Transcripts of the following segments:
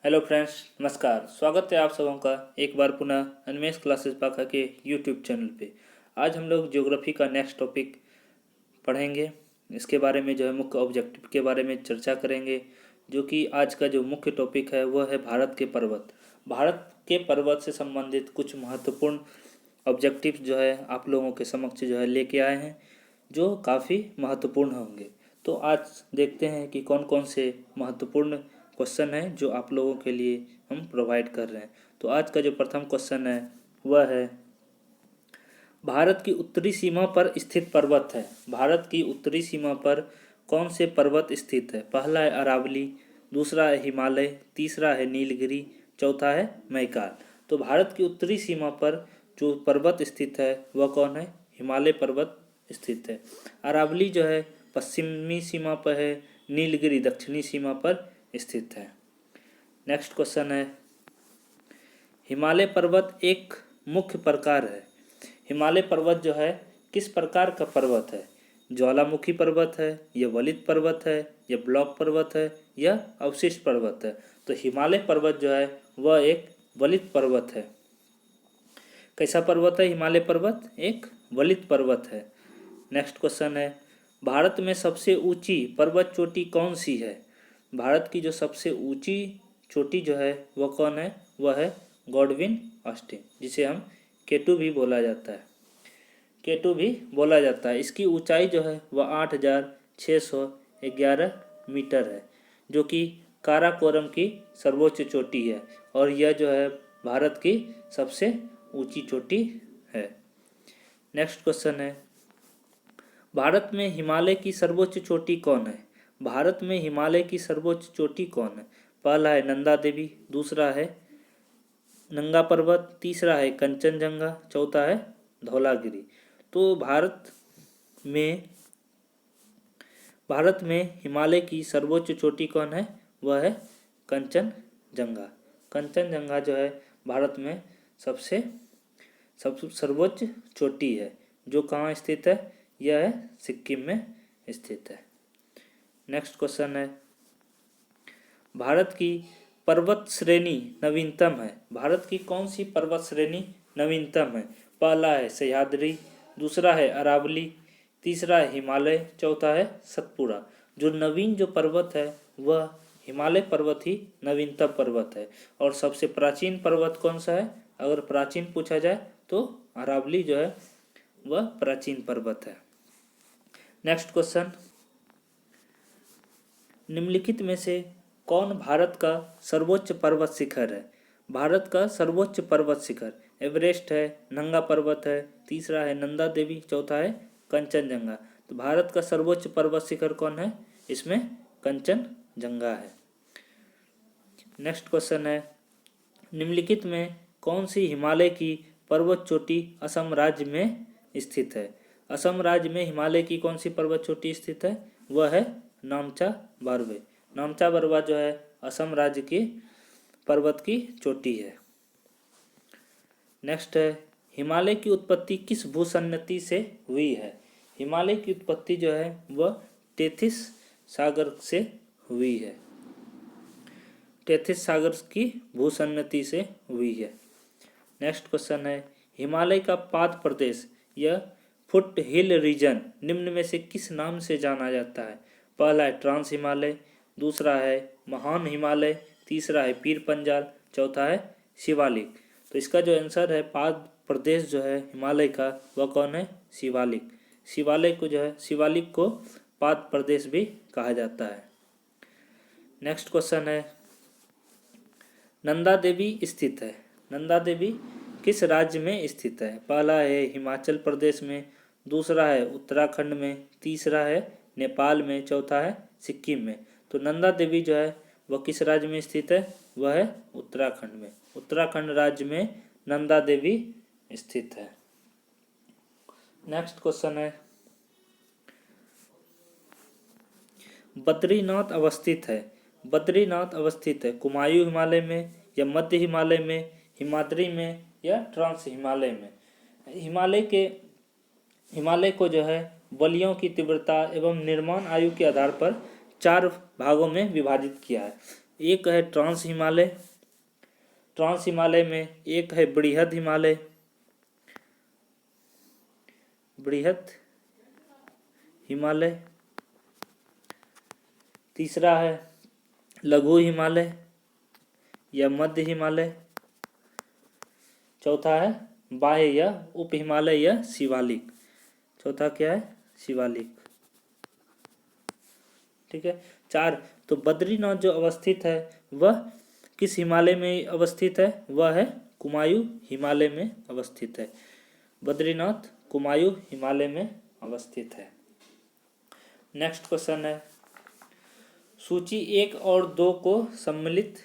Hello friends, नमस्कार। स्वागत है आप सबों का एक बार पुनः अन्वेष क्लासेस पाखा के यूट्यूब चैनल पे। आज हम लोग ज्योग्राफी का नेक्स्ट टॉपिक पढ़ेंगे। इसके बारे में जो है मुख्य ऑब्जेक्टिव के बारे में चर्चा करेंगे। जो कि आज का जो मुख्य टॉपिक है वह है भारत के पर्वत। भारत के पर्वत से संबंधित कुछ महत्वपूर्ण ऑब्जेक्टिव जो है आप लोगों के समक्ष जो है लेके आए हैं, जो काफ़ी महत्वपूर्ण होंगे। तो आज देखते हैं कि कौन कौन से महत्वपूर्ण क्वेश्चन है जो आप लोगों के लिए हम प्रोवाइड कर रहे हैं। तो आज का जो प्रथम क्वेश्चन है वह है, भारत की उत्तरी सीमा पर स्थित पर्वत है। भारत की उत्तरी सीमा पर कौन से पर्वत स्थित है? पहला है अरावली, दूसरा है हिमालय, तीसरा है नीलगिरी, चौथा है मैकाल। तो भारत की उत्तरी सीमा पर जो पर्वत स्थित है वह कौन है? हिमालय पर्वत स्थित है। अरावली जो है पश्चिमी सीमा पर है, नीलगिरी दक्षिणी सीमा पर स्थित है। नेक्स्ट क्वेश्चन है, हिमालय पर्वत एक मुख्य प्रकार है। हिमालय पर्वत जो है किस प्रकार का पर्वत है? ज्वालामुखी पर्वत है, यह वलित पर्वत है, यह ब्लॉक पर्वत है, यह अवशिष्ट पर्वत है? तो हिमालय पर्वत जो है वह एक वलित पर्वत है। कैसा पर्वत है हिमालय पर्वत? एक वलित पर्वत है। नेक्स्ट क्वेश्चन है, भारत में सबसे ऊंची पर्वत चोटी कौन सी है? भारत की जो सबसे ऊंची चोटी जो है वह कौन है? वह है गॉडविन ऑस्टिन, जिसे हम केटू भी बोला जाता है। केटू भी बोला जाता है। इसकी ऊंचाई जो है वह 8,611 मीटर है, जो कि काराकोरम की सर्वोच्च चोटी है और यह जो है भारत की सबसे ऊंची चोटी है। नेक्स्ट क्वेश्चन है, भारत में हिमालय की सर्वोच्च चोटी कौन है? भारत में हिमालय की सर्वोच्च चोटी कौन है? पहला है नंदा देवी, दूसरा है नंगा पर्वत, तीसरा है कंचनजंगा, चौथा है धौलागिरी। तो भारत में हिमालय की सर्वोच्च चोटी कौन है? वह है कंचनजंगा। कंचनजंगा जो है भारत में सबसे सर्वोच्च चोटी है, जो कहाँ स्थित है? यह है सिक्किम में स्थित है। नेक्स्ट क्वेश्चन है, भारत की पर्वत श्रेणी नवीनतम है। भारत की कौन सी पर्वत श्रेणी नवीनतम है? पहला है सह्याद्री, दूसरा है अरावली, तीसरा है हिमालय, चौथा है सतपुड़ा। जो नवीन जो पर्वत है वह हिमालय पर्वत ही नवीनतम पर्वत है। और सबसे प्राचीन पर्वत कौन सा है? अगर प्राचीन पूछा जाए तो अरावली जो है वह प्राचीन पर्वत है। नेक्स्ट क्वेश्चन, निम्नलिखित में से कौन भारत का सर्वोच्च पर्वत शिखर है? भारत का सर्वोच्च पर्वत शिखर एवरेस्ट है, नंगा पर्वत है, तीसरा है नंदा देवी, चौथा है कंचनजंगा। तो भारत का सर्वोच्च पर्वत शिखर कौन है? इसमें कंचनजंगा है। नेक्स्ट क्वेश्चन है, निम्नलिखित में कौन सी हिमालय की पर्वत चोटी असम राज्य में स्थित है? असम राज्य में हिमालय की कौन सी पर्वत चोटी स्थित है? वह है नामचा बारवे। नामचा बारवा जो है असम राज्य की पर्वत की चोटी है। नेक्स्ट है, हिमालय की उत्पत्ति किस भूसन्नति से हुई है? हिमालय की उत्पत्ति जो है वह टेथिस सागर से हुई है। टेथिस सागर की भूसन्नति से हुई है। नेक्स्ट क्वेश्चन है, हिमालय का पाद प्रदेश यह फुट हिल रीजन निम्न में से किस नाम से जाना जाता है? पहला है ट्रांस हिमालय, दूसरा है महान हिमालय, तीसरा है पीर पंजाल, चौथा है शिवालिक। तो इसका जो आंसर है पाद प्रदेश जो है हिमालय का वह कौन है? शिवालिक। शिवालिक को पाद प्रदेश भी कहा जाता है। नेक्स्ट क्वेश्चन है, नंदा देवी स्थित है। नंदा देवी किस राज्य में स्थित है? पहला है हिमाचल प्रदेश में, दूसरा है उत्तराखंड में, तीसरा है नेपाल में, चौथा है सिक्किम में। तो नंदा देवी जो है वह किस राज्य में स्थित है? वह है उत्तराखंड में। उत्तराखंड राज्य में नंदा देवी स्थित है। नेक्स्ट क्वेश्चन है, बद्रीनाथ अवस्थित है। बद्रीनाथ अवस्थित है कुमायूं हिमालय में या मध्य हिमालय में, हिमाद्री में या ट्रांस हिमालय में? हिमालय को जो है वलयों की तीव्रता एवं निर्माण आयु के आधार पर 4 भागों में विभाजित किया है। एक है ट्रांस हिमालय, ट्रांस हिमालय में एक है बृहद हिमालय, बृहद हिमालय, तीसरा है लघु हिमालय या मध्य हिमालय, चौथा है बाह्य या उप हिमालय या शिवालिक, चौथा क्या है शिवालिक। ठीक है। 4 तो बद्रीनाथ जो अवस्थित है वह किस हिमालय में अवस्थित है, वह है कुमायूं हिमालय में अवस्थित है। बद्रीनाथ कुमायूं हिमालय में अवस्थित है। नेक्स्ट क्वेश्चन है सूची 1 और 2 को सम्मिलित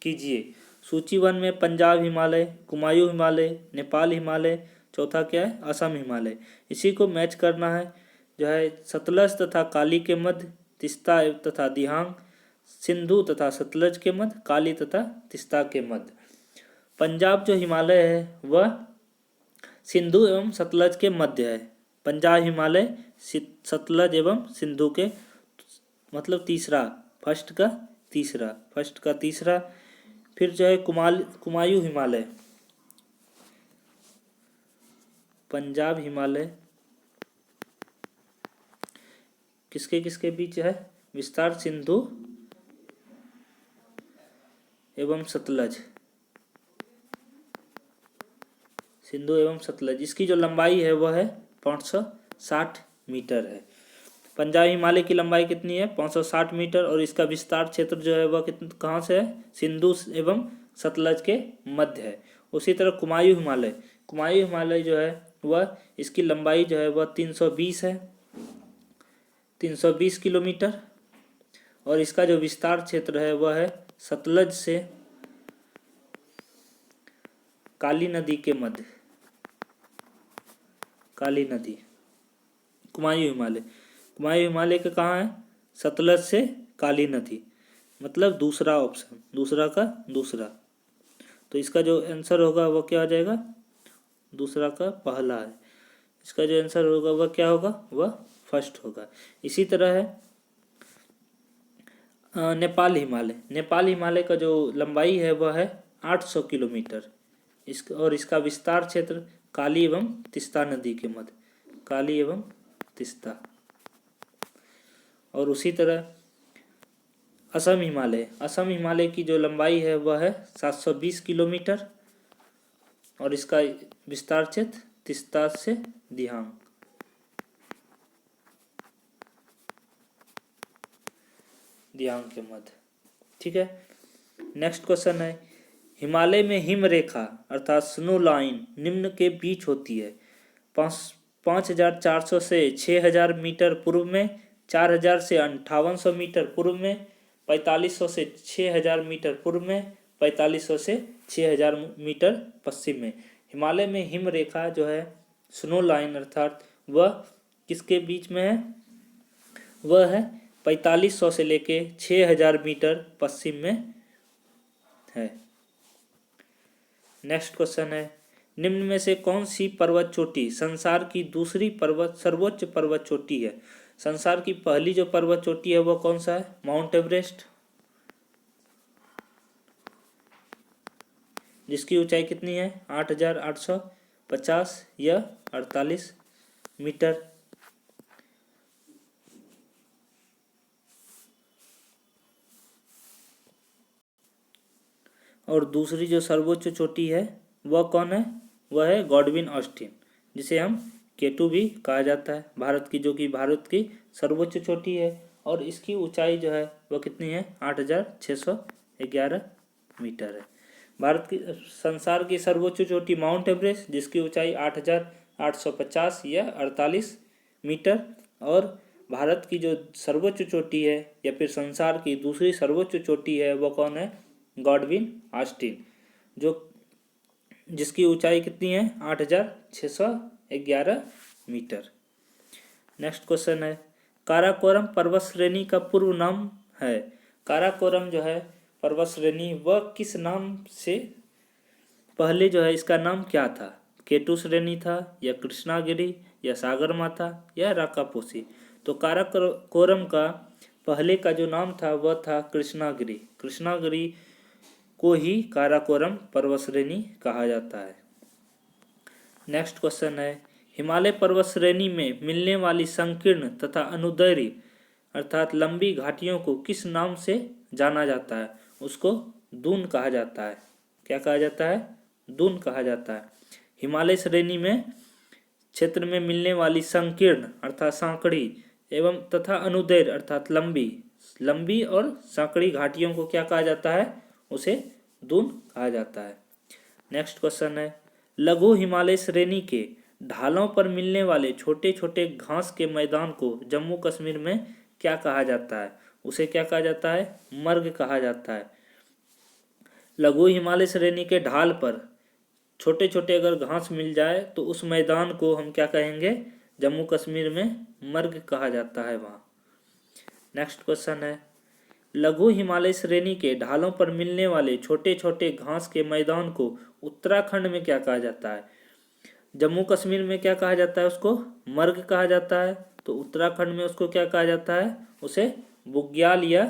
कीजिए। सूची 1 में पंजाब हिमालय, कुमायूं हिमालय, नेपाल हिमालय, चौथा क्या है असम हिमालय। इसी को मैच करना है जो है सतलज तथा काली के मध्य, तिस्ता तथा दिहांग, सिंधु तथा सतलज के मध्य, काली तथा तिस्ता के मध्य। पंजाब जो हिमालय है वह सिंधु एवं सतलज के मध्य है। पंजाब हिमालय सतलज एवं सिंधु के मतलब तीसरा, फर्स्ट का तीसरा। फिर जो है कुमायूं हिमालय, पंजाब हिमालय किसके किसके बीच है विस्तार, सिंधु एवं सतलज, सिंधु एवं सतलज। इसकी जो लंबाई है वह है 560 मीटर है। पंजाब हिमालय की लंबाई कितनी है 560 मीटर और इसका विस्तार क्षेत्र जो है वह कहाँ से है सिंधु एवं सतलज के मध्य है। उसी तरह कुमायूं हिमालय जो है वह इसकी लंबाई जो है वह 320 है, 320 किलोमीटर और इसका जो विस्तार क्षेत्र है वह है सतलज से काली नदी के मध्य, काली नदी। कुमायूं हिमालय का कहाँ है सतलज से काली नदी, मतलब दूसरा ऑप्शन, दूसरा का दूसरा। तो इसका जो आंसर होगा वह क्या हो जाएगा, दूसरा का पहला है। इसका जो आंसर होगा वह क्या होगा, वह फर्स्ट होगा। इसी तरह है नेपाल हिमालय का जो लंबाई है वह है 800 किलोमीटर और इसका विस्तार क्षेत्र काली एवं तिस्ता नदी के मध्य, काली एवं तिस्ता। और उसी तरह असम हिमालय की जो लंबाई है वह है 720 किलोमीटर और इसका विस्तार क्षेत्र तिस्ता से दिहांग, के मध्य। ठीक है। नेक्स्ट क्वेश्चन है हिमालय में हिम रेखा अर्थात स्नो लाइन निम्न के बीच होती है। 5400 से 6000 मीटर पूर्व में, 4000 से 5800 मीटर पूर्व में, 4500 से 6000 मीटर पूर्व में, 4500 से 6000 मीटर पश्चिम में। हिमालय में हिम रेखा जो है स्नो लाइन अर्थात वह किसके बीच में है, वह है 4500 से लेके 6000 मीटर पश्चिम में है। नेक्स्ट क्वेश्चन है निम्न में से कौन सी पर्वत चोटी संसार की दूसरी सर्वोच्च पर्वत चोटी है। संसार की पहली जो पर्वत चोटी है वह कौन सा है, माउंट एवरेस्ट, जिसकी ऊंचाई कितनी है 8850 या 48 मीटर। और दूसरी जो सर्वोच्च चोटी है वह कौन है, वह है गॉडविन ऑस्टिन, जिसे हम K2 भी कहा जाता है, भारत की, जो कि भारत की सर्वोच्च चोटी है। और इसकी ऊंचाई जो है वह कितनी है 8611 मीटर है। भारत की संसार की सर्वोच्च चोटी माउंट एवरेस्ट, जिसकी ऊंचाई 8850 या 48 मीटर। और भारत की जो सर्वोच्च चोटी है या फिर संसार की दूसरी सर्वोच्च चोटी है वह कौन है, गॉडविन ऑस्टिन, जिसकी ऊंचाई कितनी है 8611 मीटर। नेक्स्ट क्वेश्चन है काराकोरम पर्वत श्रेणी का पूर्व नाम है। काराकोरम जो है पर्वत श्रेणी वह किस नाम से पहले जो है इसका नाम क्या था, K2 श्रेणी था या कृष्णागिरी या सागरमाथा या राकापोशी। तो काराकोरम का पहले का जो नाम था वह था कृष्णागिरी। कृष्णागिरी को ही काराकोरम पर्वत श्रेणी कहा जाता है। नेक्स्ट क्वेश्चन है, हिमालय पर्वत श्रेणी में मिलने वाली संकीर्ण तथा अनुदैर्घ्य अर्थात लंबी घाटियों को किस नाम से जाना जाता है? उसको दून कहा जाता है। क्या कहा जाता है? दून कहा जाता है। हिमालय श्रेणी में क्षेत्र में मिलने वाली संकीर्ण अर्थात सांकड़ी एवं तथा अनुदैर्घ्य अर्थात लंबी और सांकड़ी घाटियों को क्या कहा जाता है? उसे दून कहा जाता है। नेक्स्ट क्वेश्चन है, लघु हिमालय श्रेणी के ढालों पर मिलने वाले छोटे छोटे घास के मैदान को जम्मू कश्मीर में क्या कहा जाता है? उसे क्या कहा जाता है? मर्ग कहा जाता है। लघु हिमालय श्रेणी के ढाल पर छोटे छोटे अगर घास मिल जाए तो उस मैदान को हम क्या कहेंगे? जम्मू कश्मीर में मर्ग कहा जाता है वहाँ। नेक्स्ट क्वेश्चन है, लघु हिमालय श्रेणी के ढालों पर मिलने वाले छोटे छोटे घास के मैदान को उत्तराखंड में क्या कहा जाता है? जम्मू कश्मीर में क्या कहा जाता है? उसको मर्ग कहा जाता है। तो उत्तराखंड में उसको क्या कहा जाता है? उसे बुग्याल या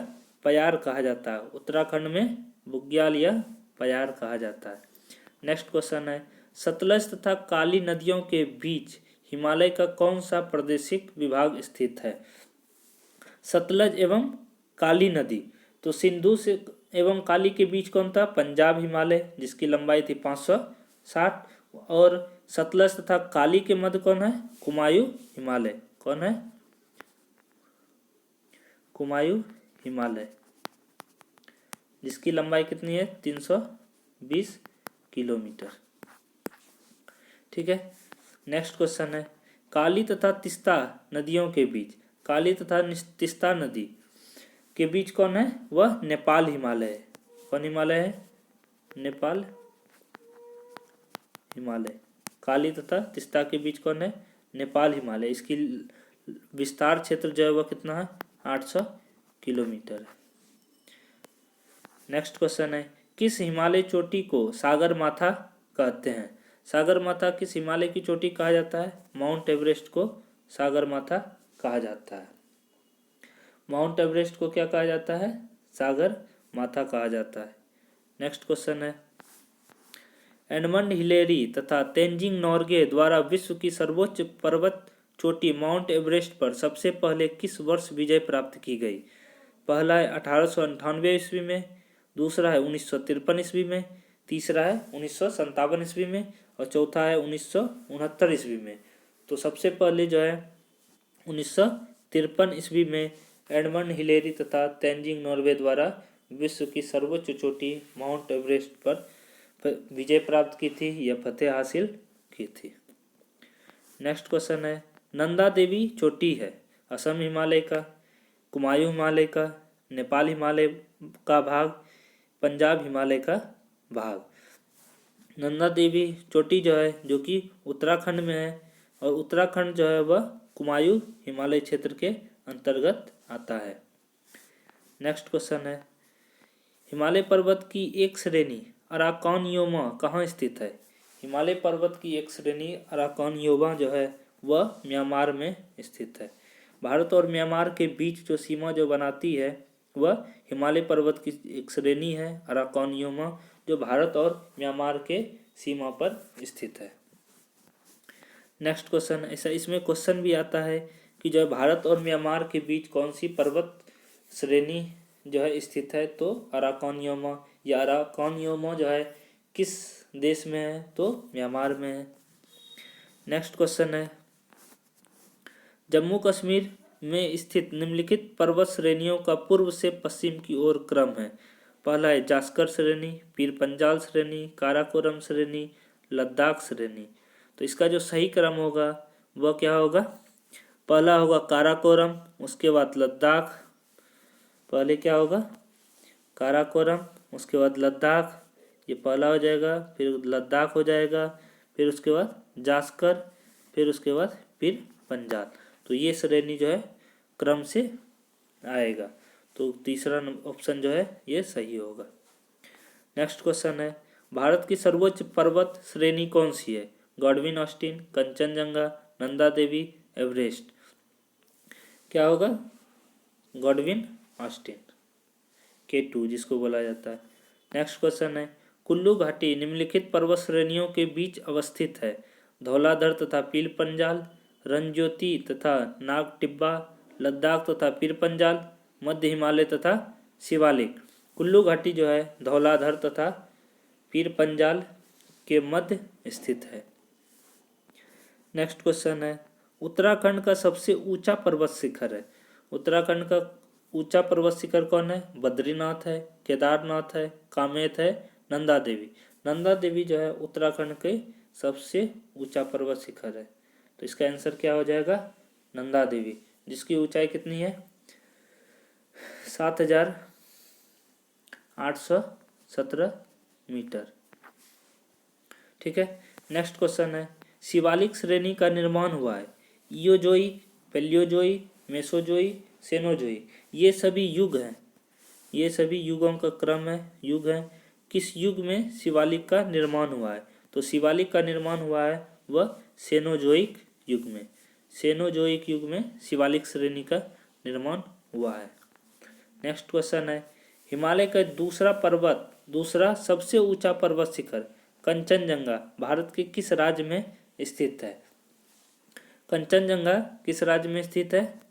पयार कहा जाता है। उत्तराखंड में बुग्याल या पयार कहा जाता है। नेक्स्ट क्वेश्चन है, सतलज तथा काली नदियों के बीच हिमालय का कौन सा प्रादेशिक विभाग स्थित है? सतलज एवं काली नदी, तो सिंधु से एवं काली के बीच कौन था? पंजाब हिमालय, जिसकी लंबाई थी 560। और सतलज तथा काली के मध्य कौन है? कुमायूं हिमालय। कौन है? कुमायूं हिमालय, जिसकी लंबाई कितनी है? 320 किलोमीटर। ठीक है। नेक्स्ट क्वेश्चन है, काली तथा तिस्ता नदियों के बीच, काली तथा तिस्ता नदी के बीच कौन है? वह नेपाल हिमालय है। कौन हिमालय है? नेपाल हिमालय। काली तथा तिस्ता के बीच कौन है? नेपाल हिमालय। इसकी विस्तार क्षेत्र जो है वह कितना है? 800 किलोमीटर है। नेक्स्ट क्वेश्चन है, किस हिमालय चोटी को सागर माथा कहते हैं? सागर माथा किस हिमालय की चोटी कहा जाता है? माउंट एवरेस्ट को सागर माथा कहा जाता है। माउंट एवरेस्ट को क्या कहा जाता है? सागर माथा कहा जाता है। नेक्स्ट क्वेश्चन है, एडमंड हिलेरी तथा तेंजिंग नोर्गे द्वारा विश्व की सर्वोच्च पर्वत चोटी माउंट एवरेस्ट पर सबसे पहले किस वर्ष विजय प्राप्त की गई? पहला है 1898 ईस्वी में, दूसरा है 1953 ईस्वी में, तीसरा है 1957 ईस्वी में और चौथा है 1969 ईस्वी में। तो सबसे पहले जो है 1953 ईस्वी में एडमंड हिलेरी तथा तेंजिंग नोर्गे द्वारा विश्व की सर्वोच्च चोटी माउंट एवरेस्ट पर विजय प्राप्त की थी या फतेह हासिल की थी। नेक्स्ट क्वेश्चन है, नंदा देवी चोटी है असम हिमालय का, कुमायूं हिमालय का, नेपाल हिमालय का भाग, पंजाब हिमालय का भाग। नंदा देवी चोटी जो है जो कि उत्तराखंड में है और उत्तराखंड जो है वह कुमायूं हिमालय क्षेत्र के अंतर्गत आता है। नेक्स्ट क्वेश्चन है, हिमालय पर्वत की एक श्रेणी अराकानयोमा कहाँ स्थित है? हिमालय पर्वत की एक श्रेणी अराकानयोमा जो है वह म्यांमार में स्थित है। भारत और म्यांमार के बीच जो सीमा जो बनाती है वह हिमालय पर्वत की एक श्रेणी है अराकानयोमा, जो भारत और म्यांमार के सीमा पर स्थित है। नेक्स्ट क्वेश्चन, ऐसा इसमें क्वेश्चन भी आता है कि जो भारत और म्यांमार के बीच कौन सी पर्वत श्रेणी जो है स्थित है? तो अराकानयोमा। या अराकानयोमा जो है किस देश में है? तो म्यांमार में है। नेक्स्ट क्वेश्चन है, जम्मू कश्मीर में स्थित निम्नलिखित पर्वत श्रेणियों का पूर्व से पश्चिम की ओर क्रम है। पहला है जास्कर श्रेणी, पीर पंजाल श्रेणी, काराकोरम श्रेणी, लद्दाख श्रेणी। तो इसका जो सही क्रम होगा वह क्या होगा? पहला होगा काराकोरम, उसके बाद लद्दाख। पहले क्या होगा? काराकोरम, उसके बाद लद्दाख, ये पहला हो जाएगा, फिर लद्दाख हो जाएगा, फिर उसके बाद जास्कर, फिर उसके बाद पीर पंजाल। तो ये श्रेणी जो है क्रम से आएगा। तो तीसरा ऑप्शन जो है ये सही होगा। नेक्स्ट क्वेश्चन है, भारत की सर्वोच्च पर्वत श्रेणी कौन सी है? Godwin Austen, Kanchenjunga, Nanda Devi, Everest. क्या होगा? गॉडविन ऑस्टिन, K2 जिसको बोला जाता है। नेक्स्ट क्वेश्चन है, कुल्लू घाटी निम्नलिखित पर्वत श्रेणियों के बीच अवस्थित है? धौलाधर तथा पीर पंजाल, रंज्योति तथा नाग टिब्बा, लद्दाख तथा पीर पंजाल, मध्य हिमालय तथा शिवालिक। कुल्लू घाटी जो है धौलाधर तथा पीर पंजाल के मध्य स्थित है। नेक्स्ट क्वेश्चन है, उत्तराखंड का सबसे ऊंचा पर्वत शिखर है? उत्तराखंड का ऊंचा पर्वत शिखर कौन है? बद्रीनाथ है, केदारनाथ है, कामेत है, नंदा देवी। नंदा देवी जो है उत्तराखंड के सबसे ऊंचा पर्वत शिखर है। तो इसका आंसर क्या हो जाएगा? नंदा देवी, जिसकी ऊंचाई कितनी है? 7,817 मीटर। ठीक है। नेक्स्ट क्वेश्चन है, शिवालिक श्रेणी का निर्माण हुआ है? इयोजोइक, पैलियोजोइक, मेसोजोइक, सेनोजोइक। ये सभी युग हैं, ये सभी युगों का क्रम है, युग है। किस युग में शिवालिक का निर्माण हुआ है? तो शिवालिक का निर्माण हुआ है वह सेनोजोइक युग में। सेनोजोइक युग में शिवालिक श्रेणी का निर्माण हुआ है। नेक्स्ट क्वेश्चन है, हिमालय का दूसरा सबसे ऊंचा पर्वत शिखर कंचनजंगा भारत के किस राज्य में स्थित है? कंचनजंगा किस राज्य में स्थित है?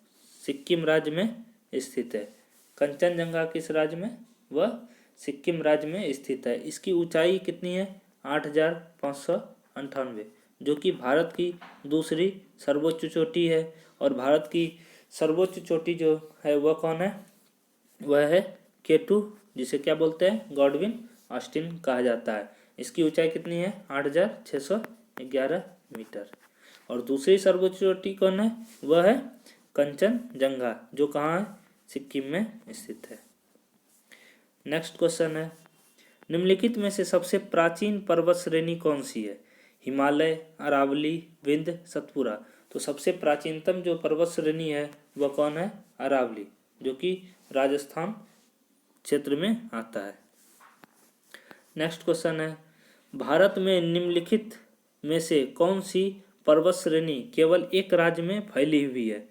सिक्किम राज्य में स्थित है। कंचनजंगा किस राज्य में? वह सिक्किम राज्य में स्थित है। इसकी ऊंचाई कितनी है? 8,598, जो कि भारत की दूसरी सर्वोच्च चोटी है। और भारत की सर्वोच्च चोटी जो है वह कौन है? वह है K2, जिसे क्या बोलते हैं? गॉडविन ऑस्टिन कहा जाता है। इसकी ऊंचाई कितनी है? 8,611 मीटर। और दूसरी सर्वोच्च चोटी कौन है? वह है कंचनजंगा, जो कहाँ है? सिक्किम में स्थित है। नेक्स्ट क्वेश्चन है, निम्नलिखित में से सबसे प्राचीन पर्वत श्रेणी कौन सी है? हिमालय, अरावली, विंध्य, सतपुरा। तो सबसे प्राचीनतम जो पर्वत श्रेणी है वह कौन है? अरावली, जो कि राजस्थान क्षेत्र में आता है। नेक्स्ट क्वेश्चन है, भारत में निम्नलिखित में से कौन सी पर्वत श्रेणी केवल एक राज्य में फैली हुई है?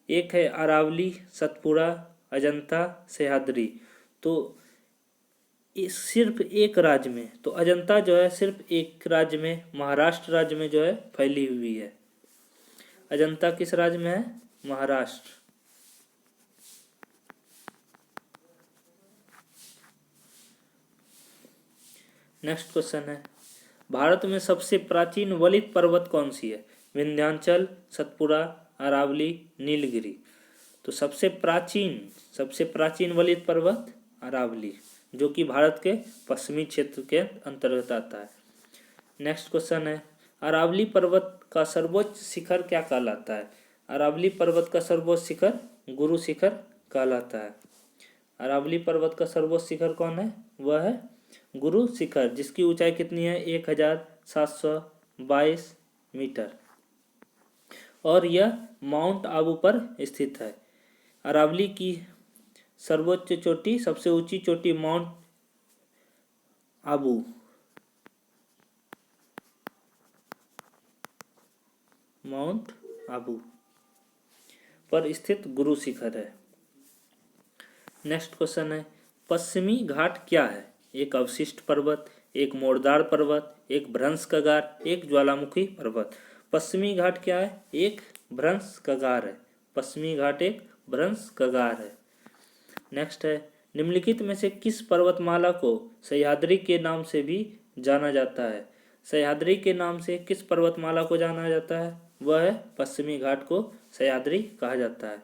एक है अरावली, सतपुरा, अजंता, सह्याद्री। तो इस सिर्फ एक राज्य में, तो अजंता जो है सिर्फ एक राज्य में, महाराष्ट्र राज्य में जो है फैली हुई है। अजंता किस राज्य में है? महाराष्ट्र। नेक्स्ट क्वेश्चन है, भारत में सबसे प्राचीन वलित पर्वत कौन सी है? विंध्याचल, सतपुरा, अरावली, नीलगिरी। तो सबसे प्राचीन वलित पर्वत अरावली, जो कि भारत के पश्चिमी क्षेत्र के अंतर्गत आता है। नेक्स्ट क्वेश्चन है, अरावली पर्वत का सर्वोच्च शिखर क्या कहलाता है? अरावली पर्वत का सर्वोच्च शिखर गुरु शिखर कहलाता है। अरावली पर्वत का सर्वोच्च शिखर कौन है? वह है गुरु शिखर, जिसकी ऊंचाई कितनी है? 1,722 मीटर। और यह माउंट आबू पर स्थित है। अरावली की सर्वोच्च चोटी, सबसे ऊंची चोटी माउंट आबू पर स्थित गुरु शिखर है। नेक्स्ट क्वेश्चन है, पश्चिमी घाट क्या है? एक अवशिष्ट पर्वत, एक मोड़दार पर्वत, एक भ्रंश कगार, एक ज्वालामुखी पर्वत। पश्चिमी घाट क्या है? एक भ्रंश कगार है। पश्चिमी घाट एक भ्रंश कगार है। नेक्स्ट है, निम्नलिखित में से किस पर्वतमाला को सह्याद्री के नाम से भी जाना जाता है? सह्याद्री के नाम से किस पर्वतमाला को जाना जाता है? वह है पश्चिमी घाट को सह्याद्री कहा जाता है।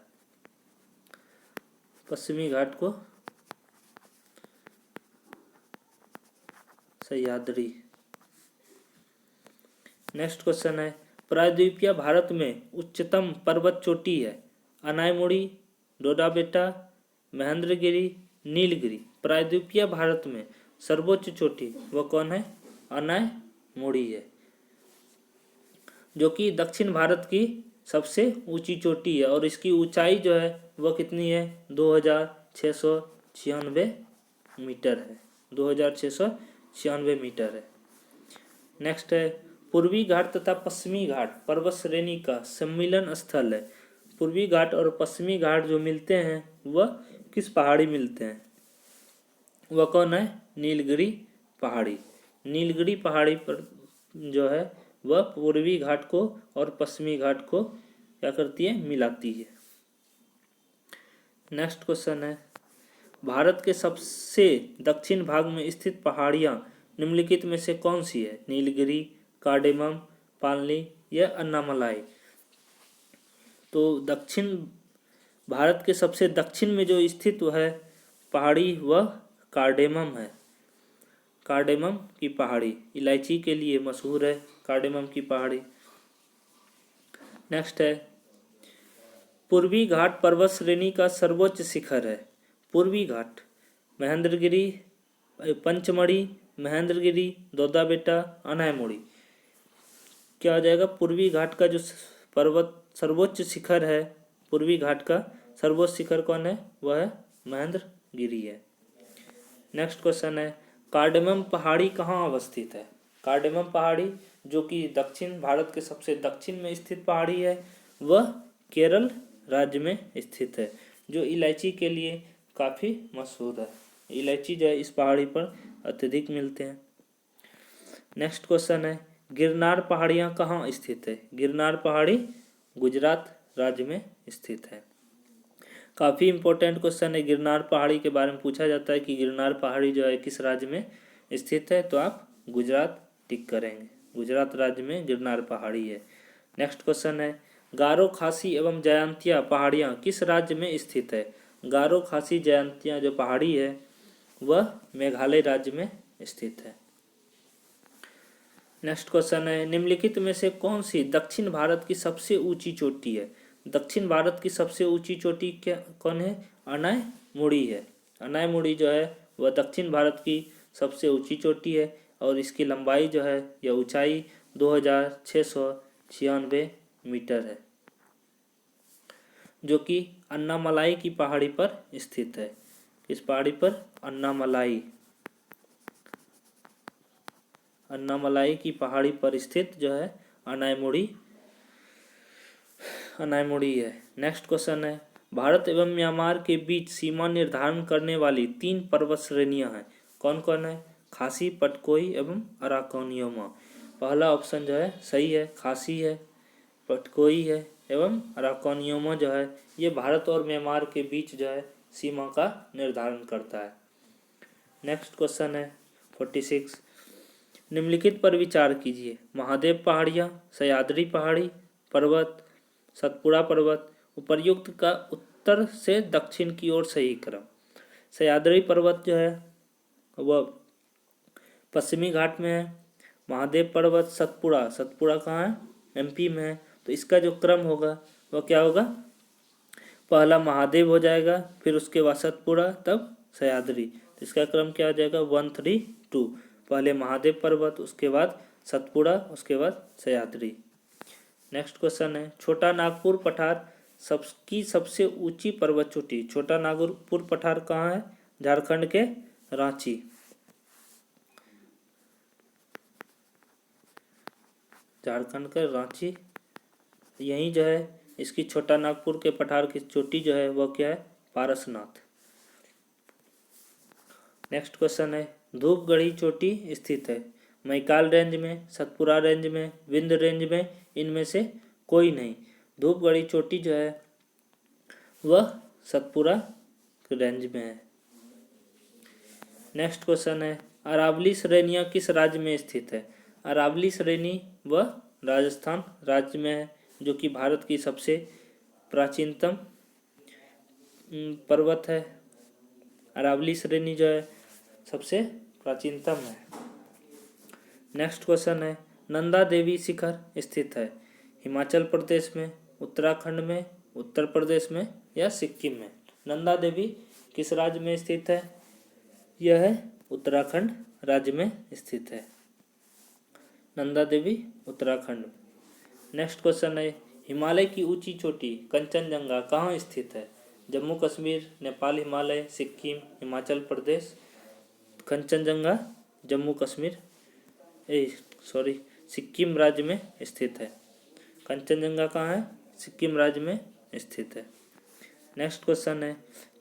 पश्चिमी घाट को सह्याद्री। नेक्स्ट क्वेश्चन है, प्रायद्वीपीय भारत में उच्चतम पर्वत चोटी है? अनायमुड़ी, डोडाबेटा, महेंद्रगिरी, नीलगिरी। प्रायद्वीपीय भारत में सर्वोच्च चोटी वह कौन है? अनायमुड़ी है, जो कि दक्षिण भारत की सबसे ऊंची चोटी है। और इसकी ऊंचाई जो है वह कितनी है? 2,696 मीटर है। 2,696 मीटर है। नेक्स्ट है, पूर्वी घाट तथा पश्चिमी घाट पर्वत श्रेणी का सम्मिलन स्थल है। पूर्वी घाट और पश्चिमी घाट जो मिलते हैं वह किस पहाड़ी मिलते हैं? वह कौन है? नीलगिरी पहाड़ी। नीलगिरी पहाड़ी पर जो है वह पूर्वी घाट को और पश्चिमी घाट को क्या करती है? मिलाती है। नेक्स्ट क्वेश्चन है, भारत के सबसे दक्षिण भाग में स्थित पहाड़ियाँ निम्नलिखित में से कौन सी है? नीलगिरी, कार्डेमम, पालनी या अन्नामलाई? तो दक्षिण भारत के सबसे दक्षिण में जो स्थित है पहाड़ी वह कार्डेमम है। कार्डेमम की पहाड़ी इलायची के लिए मशहूर है, कार्डेमम की पहाड़ी। नेक्स्ट है, पूर्वी घाट पर्वत श्रेणी का सर्वोच्च शिखर है। पूर्वी घाट महेंद्रगिरी, पंचमढ़ी, महेंद्रगिरी, दोदाबेटा, अनायमुड़ी। क्या हो जाएगा? पूर्वी घाट का जो पर्वत सर्वोच्च शिखर है, पूर्वी घाट का सर्वोच्च शिखर कौन है? वह है महेंद्रगिरी है। नेक्स्ट क्वेश्चन है, कार्डेमम पहाड़ी कहाँ अवस्थित है? कार्डेमम पहाड़ी जो कि दक्षिण भारत के सबसे दक्षिण में स्थित पहाड़ी है वह केरल राज्य में स्थित है, जो इलायची के लिए काफ़ी मशहूर है। इलायची जो है इस पहाड़ी पर अत्यधिक मिलते हैं। नेक्स्ट क्वेश्चन है, गिरनार पहाड़ियाँ कहाँ स्थित है? गिरनार पहाड़ी गुजरात राज्य में स्थित है। काफ़ी इंपॉर्टेंट क्वेश्चन है, गिरनार पहाड़ी के बारे में पूछा जाता है कि गिरनार पहाड़ी जो है किस राज्य में स्थित है, तो आप गुजरात टिक करेंगे। गुजरात राज्य में गिरनार पहाड़ी है। नेक्स्ट क्वेश्चन है, गारो खासी एवं जयंतिया पहाड़ियाँ किस राज्य में स्थित है? गारो खासी जयंतिया जो पहाड़ी है वह मेघालय राज्य में स्थित है। नेक्स्ट क्वेश्चन है, निम्नलिखित में से कौन सी दक्षिण भारत की सबसे ऊंची चोटी है? दक्षिण भारत की सबसे ऊंची चोटी क्या कौन है? अनायमुड़ी है। अनायमुड़ी जो है वह दक्षिण भारत की सबसे ऊंची चोटी है और इसकी लंबाई जो है या ऊंचाई 2696 मीटर है, जो कि अन्नामलाई की पहाड़ी पर स्थित है। इस पहाड़ी पर अन्नामलाई की पहाड़ी पर स्थित जो है अनायमुड़ी है। नेक्स्ट क्वेश्चन है, भारत एवं म्यांमार के बीच सीमा निर्धारण करने वाली 3 पर्वत श्रेणियां हैं, कौन कौन है? खासी, पटकोई एवं अराकानियोमा। पहला ऑप्शन जो है सही है, खासी है, पटकोई है एवं अराकानियोमा जो है ये भारत और म्यांमार के बीच जो है सीमा का निर्धारण करता है। नेक्स्ट क्वेश्चन है 46, निम्नलिखित पर विचार कीजिए। महादेव पहाड़ियाँ, सह्याद्री पहाड़ी पर्वत, सतपुड़ा पर्वत, उपर्युक्त का उत्तर से दक्षिण की ओर सही क्रम। सह्याद्री पर्वत जो है वह पश्चिमी घाट में है। महादेव पर्वत, सतपुड़ा कहाँ है? एमपी में है। तो इसका जो क्रम होगा वह क्या होगा? पहला महादेव हो जाएगा, फिर उसके बाद सतपुड़ा, तब सह्याद्री। तो इसका क्रम क्या हो जाएगा? 1, 3, 2। पहले महादेव पर्वत, उसके बाद सतपुड़ा, उसके बाद सह्याद्री। नेक्स्ट क्वेश्चन है, छोटा नागपुर पठार की सबसे ऊंची पर्वत चोटी। छोटा नागपुर पठार कहाँ है? झारखंड के रांची। झारखंड का रांची, यहीं जो है इसकी छोटा नागपुर के पठार की चोटी जो है वह क्या है? पारसनाथ। नेक्स्ट क्वेश्चन है, धूपगढ़ी चोटी स्थित है मैकाल रेंज में, सतपुड़ा रेंज में, विंध्य रेंज में, इनमें से कोई नहीं। धूपगढ़ी चोटी जो है वह सतपुड़ा रेंज में है। नेक्स्ट क्वेश्चन है, अरावली श्रेणियाँ किस राज्य में स्थित है? अरावली श्रेणी वह राजस्थान राज्य में है, जो कि भारत की सबसे प्राचीनतम पर्वत है। अरावली श्रेणी जो है सबसे प्राचीनतम है। नेक्स्ट क्वेश्चन है, नंदा देवी शिखर स्थित है हिमाचल प्रदेश में, उत्तराखंड में, उत्तर प्रदेश में या सिक्किम में? नंदा देवी किस राज्य में स्थित है? यह है उत्तराखंड राज्य में स्थित है। नंदा देवी उत्तराखंड। नेक्स्ट क्वेश्चन है, हिमालय की ऊंची चोटी कंचनजंगा कहाँ स्थित है? जम्मू कश्मीर, नेपाल हिमालय, सिक्किम, हिमाचल प्रदेश? कंचनजंगा जम्मू कश्मीर सिक्किम राज्य में स्थित है। कंचनजंगा कहाँ है? सिक्किम राज्य में स्थित है। नेक्स्ट क्वेश्चन है,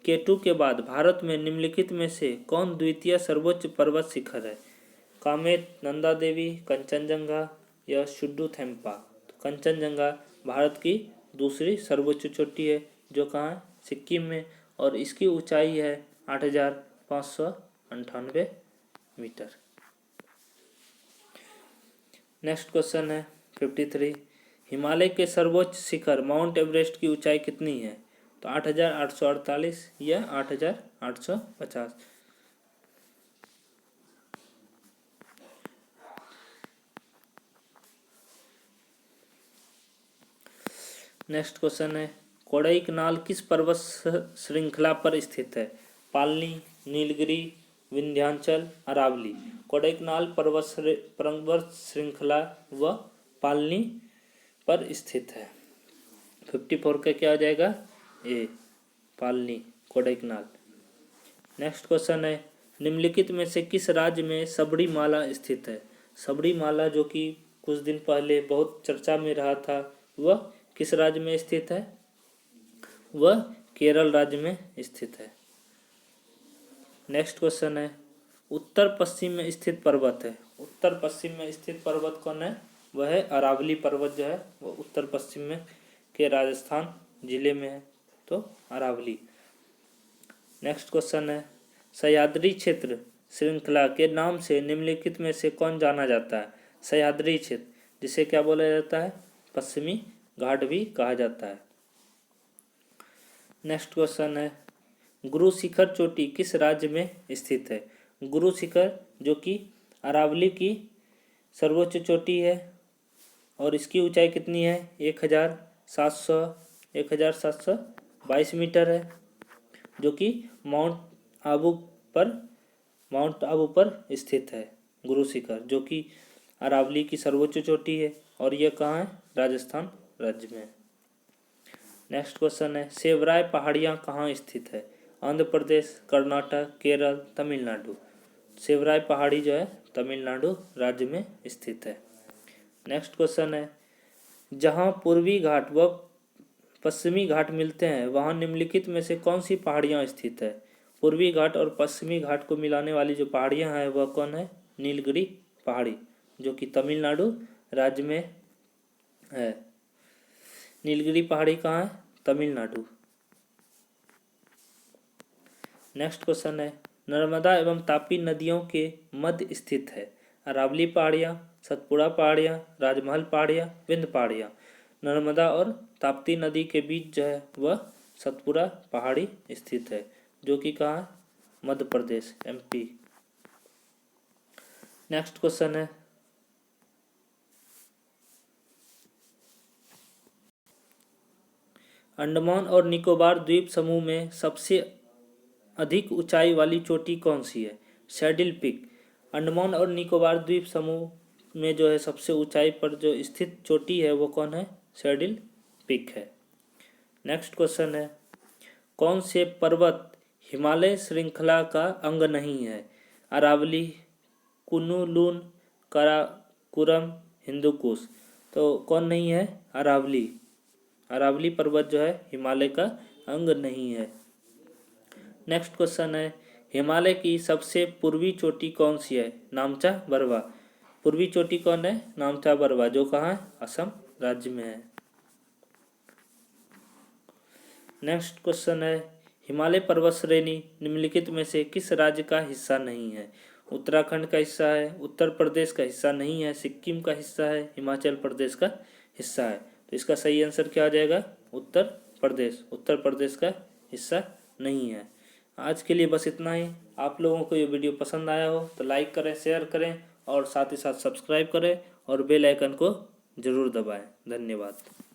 K2 के बाद भारत में निम्नलिखित में से कौन द्वितीय सर्वोच्च पर्वत शिखर है? कामेत, नंदा देवी, कंचनजंगा या सुड्डू-थेम्पा? तो कंचनजंगा भारत की दूसरी सर्वोच्च चोटी है जो कहाँ है? सिक्किम में, और इसकी ऊंचाई है 8,598 मीटर। नेक्स्ट क्वेश्चन है 53, हिमालय के सर्वोच्च शिखर माउंट एवरेस्ट की ऊंचाई कितनी है? तो 8,848 या 8,850? नेक्स्ट क्वेश्चन है, कोडाईकनाल किस पर्वत श्रृंखला पर स्थित है? पालनी, नीलगिरी, विंध्याचल, अरावली? कोडाईकनाल पर्वत श्रृंखला व पालनी पर स्थित है। 54 का क्या हो जाएगा? ए, पालनी, कोडाईकनाल। नेक्स्ट क्वेश्चन है, निम्नलिखित में से किस राज्य में सबरीमाला स्थित है? सबरीमाला जो कि कुछ दिन पहले बहुत चर्चा में रहा था, वह किस राज्य में स्थित है? वह केरल राज्य में स्थित है। नेक्स्ट क्वेश्चन है, उत्तर पश्चिम में स्थित पर्वत है। उत्तर पश्चिम में स्थित पर्वत कौन है? वह है अरावली पर्वत जो है वह उत्तर पश्चिम में के राजस्थान जिले में है, तो अरावली। नेक्स्ट क्वेश्चन है, सह्याद्री क्षेत्र श्रृंखला के नाम से निम्नलिखित में से कौन जाना जाता है? सह्याद्री क्षेत्र, जिसे क्या बोला जाता है? पश्चिमी घाट भी कहा जाता है। नेक्स्ट क्वेश्चन है, गुरु शिखर चोटी किस राज्य में स्थित है? गुरु शिखर जो कि अरावली की सर्वोच्च चोटी है और इसकी ऊंचाई कितनी है? 1,722 मीटर है, जो कि माउंट आबू पर स्थित है। गुरु शिखर जो कि अरावली की सर्वोच्च चोटी है और यह कहाँ है? राजस्थान राज्य में। नेक्स्ट क्वेश्चन है, सेवराय पहाड़ियाँ कहाँ स्थित है? आंध्र प्रदेश, कर्नाटक, केरल, तमिलनाडु? सेवराय पहाड़ी जो है तमिलनाडु राज्य में स्थित है। नेक्स्ट क्वेश्चन है, जहाँ पूर्वी घाट व पश्चिमी घाट मिलते हैं वहाँ निम्नलिखित में से कौन सी पहाड़ियाँ स्थित है? पूर्वी घाट और पश्चिमी घाट को मिलाने वाली जो पहाड़ियाँ हैं वह कौन है? नीलगिरी पहाड़ी, जो कि तमिलनाडु राज्य में है। नीलगिरी पहाड़ी कहाँ है? तमिलनाडु। नेक्स्ट क्वेश्चन है, नर्मदा एवं तापी नदियों के मध्य स्थित है? अरावली पहाड़ियाँ, सतपुड़ा पहाड़ियाँ, राजमहल पहाड़ियाँ, विंध्य पहाड़ियाँ? नर्मदा और ताप्ती नदी के बीच जो है वह सतपुड़ा पहाड़ी स्थित है, जो कि कहाँ है? Madhya Pradesh, MP। Next question है, अंडमान और निकोबार द्वीप समूह में सबसे अधिक ऊंचाई वाली चोटी कौन सी है? सैडिल पीक। अंडमान और निकोबार द्वीप समूह में जो है सबसे ऊंचाई पर जो स्थित चोटी है वो कौन है? सैडिल पीक है। नेक्स्ट क्वेश्चन है, कौन से पर्वत हिमालय श्रृंखला का अंग नहीं है? अरावली, कुनु-लून, काराकोरम, हिंदुकुश? तो कौन नहीं है? अरावली। अरावली पर्वत जो है हिमालय का अंग नहीं है। नेक्स्ट क्वेश्चन है, हिमालय की सबसे पूर्वी चोटी कौन सी है? नामचा बरवा। पूर्वी चोटी कौन है? नामचा बरवा, जो कहाँ है? असम राज्य में है। नेक्स्ट क्वेश्चन है, हिमालय पर्वत श्रेणी निम्नलिखित में से किस राज्य का हिस्सा नहीं है? उत्तराखंड का हिस्सा है, उत्तर प्रदेश का हिस्सा नहीं है, सिक्किम का हिस्सा है, हिमाचल प्रदेश का हिस्सा है। तो इसका सही आंसर क्या हो जाएगा? उत्तर प्रदेश। उत्तर प्रदेश का हिस्सा नहीं है। आज के लिए बस इतना ही। आप लोगों को ये वीडियो पसंद आया हो तो लाइक करें, शेयर करें और साथ ही साथ सब्सक्राइब करें और बेल आइकन को जरूर दबाएं। धन्यवाद।